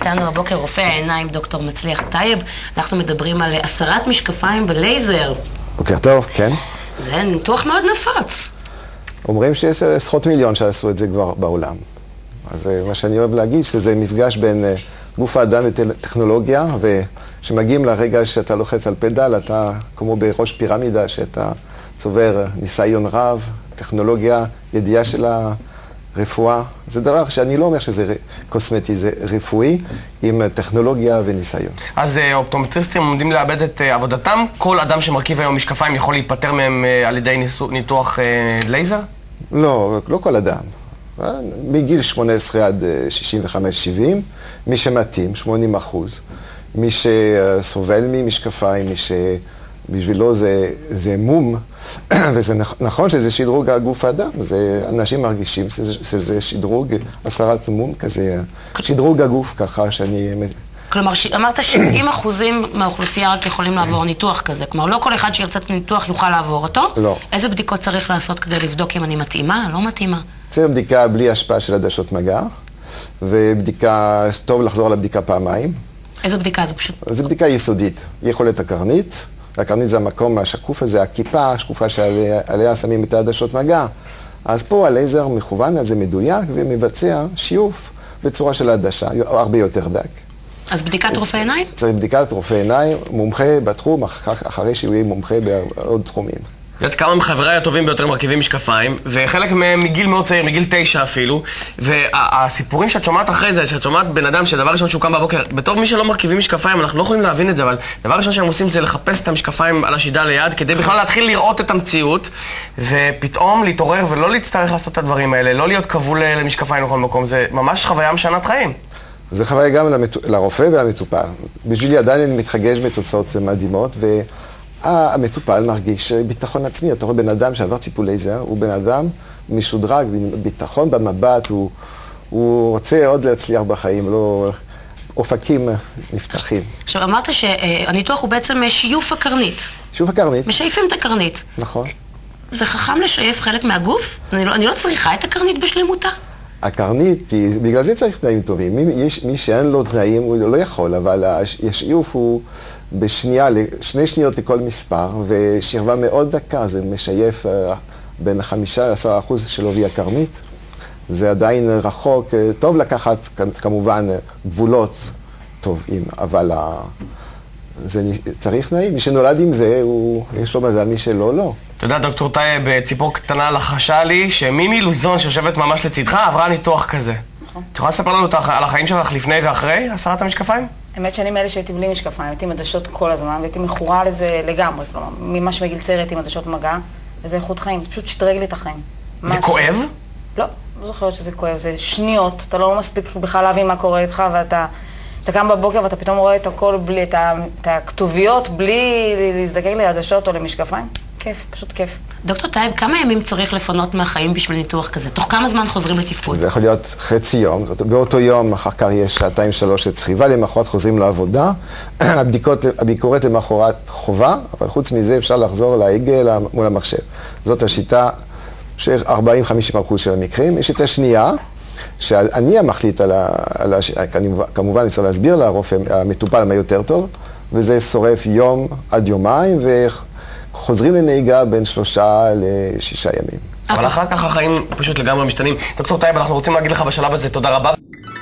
איתנו הבוקר רופא העיניים דוקטור מצליח טייב. אנחנו מדברים על הסרת משקפיים בלייזר. בוקר טוב, כן. זה ניתוח מאוד נפוץ. אומרים שיש עשרות מיליון שעשו את זה כבר בעולם. אז מה שאני אוהב להגיד, שזה מפגש בין גוף האדם וטכנולוגיה, ושמגיעים לרגע שאתה לוחץ על פדל, אתה כמו בראש פירמידה, שאתה צובר ניסיון רב, טכנולוגיה, ידיעה של הרפואה. זה דבר שאני לא אומר שזה קוסמטי, זה רפואי, עם טכנולוגיה וניסיון. אז אופטומטריסטים עומדים לאבד את עבודתם? כל אדם שמרכיב היום משקפיים יכול להיפטר מהם על ידי ניתוח לייזר? לא, לא כל אדם. מגיל 18 עד 65-70, מי שמתאים, 80%. מי שסובל ממשקפיים, מי שבשבילו זה מום, וזה נכון שזה שדרוג הגוף האדם, אנשים מרגישים שזה שדרוג הסרת מום, כזה שדרוג הגוף ככה שאני... כלומר, אמרת 70% מהאוכלוסייה רק יכולים לעבור ניתוח כזה. כלומר, לא כל אחד שירצה ניתוח יוכל לעבור אותו. לא. איזה בדיקות צריך לעשות כדי לבדוק אם אני מתאימה, לא מתאימה? צריך בדיקה בלי השפעה של עדשות מגע, ובדיקה, טוב לחזור על הבדיקה פעמיים. איזו בדיקה? זה פשוט... זו בדיקה יסודית. יכולת הקרנית. הקרנית זה המקום השקוף הזה, הכיפה השקופה שעליה שמים את העדשות מגע. אז פה הלייזר מכוון, זה מדויק ומבצע שיוף בצורה של עדשה, הרבה יותר דק. אז בדיקת רופא עיניים? צריך בדיקת רופא עיניים, מומחה בתחום, אחרי שהוא יהיה מומחה בעוד תחומים. יודעת כמה מחבריי הטובים ביותר מרכיבים משקפיים, וחלק מהם מגיל מאוד צעיר, מגיל 9 אפילו, והסיפורים שאת שומעת אחרי זה, שאת שומעת בן אדם שדבר ראשון שהוא קם בבוקר, בתור מי שלא מרכיבים משקפיים, אנחנו לא יכולים להבין את זה, אבל דבר ראשון שהם עושים זה לחפש את המשקפיים על השידה ליד, כדי בכלל להתחיל לראות את המציאות, ופתאום להתעורר ולא להצטרך לעשות את הדברים האלה, לא להיות כבול למשקפיים בכל מקום, זה ממש חוויה משנת חיים. זה חוויה גם לרופא ולמטופל. בשבילי עדיין אני מתחגש בתוצאות מדהימות, והמטופל מרגיש ביטחון עצמי. אתה רואה בן אדם שעבר טיפול לייזר, הוא בן אדם משודרג, ביטחון במבט, הוא רוצה עוד להצליח בחיים, לא אופקים נפתחים. עכשיו, אמרת שהניתוח הוא בעצם שיוף הקרנית. שיוף הקרנית. משייפים את הקרנית. נכון. זה חכם לשייף חלק מהגוף? אני לא צריכה את הקרנית בשלמותה? הקרנית, בגלל זה צריך תנאים טובים. מי שאין לו תנאים, הוא לא יכול, אבל השיוף הוא בשנייה, 2 שניות לכל מספר, ושכבה מאוד דקה, זה משייף בין 5-10% של עובי הקרנית. זה עדיין רחוק, טוב לקחת כמובן גבולות טובים, אבל צריך תנאים. מי שנולד עם זה, יש לו מזל, מי שלא, לא. אתה יודע, דוקטור טייב, ציפור קטנה לחשה לי שמימי לוזון שיושבת ממש לצדך עברה ניתוח כזה. נכון. את יכולה לספר לנו על החיים שלך לפני ואחרי הסרת המשקפיים? האמת שאני מאלה שהייתי בלי משקפיים, הייתי עם עדשות כל הזמן, והייתי מכורה לזה לגמרי, כלומר, ממש מגיל צעיר הייתי עם עדשות מגע, וזה איכות חיים, זה פשוט שדרג לי את החיים. זה כואב? לא, לא זוכרת שזה כואב, זה שניות, אתה לא מספיק בכלל להבין מה קורה איתך, ואתה קם בבוקר ואתה פתאום רואה את הכל בלי, את הכתוביות, בלי להזדקק לעדשות או למשקפיים. כיף, פשוט כיף. דוקטור טייב, כמה ימים צריך לפנות מהחיים בשביל ניתוח כזה? תוך כמה זמן חוזרים לתפקוד? זה יכול להיות חצי יום. באותו יום, אחר כך יש 2-3 לצחיבה, למחרת חוזרים לעבודה. הביקורת למחרת חובה, אבל חוץ מזה אפשר לחזור לעגל מול המחשב. זאת השיטה של 40-50% של המקרים. יש שיטה שנייה, שאני המחליט כמובן אני צריך להסביר לרופא המטופל מה יותר טוב, וזה שורף יום עד יומיים, חוזרים לנהיגה בין 3 ל6 ימים. אבל אחר כך החיים פשוט לגמרי משתנים. דוקטור טייב, אנחנו רוצים להגיד לך בשלב הזה תודה רבה.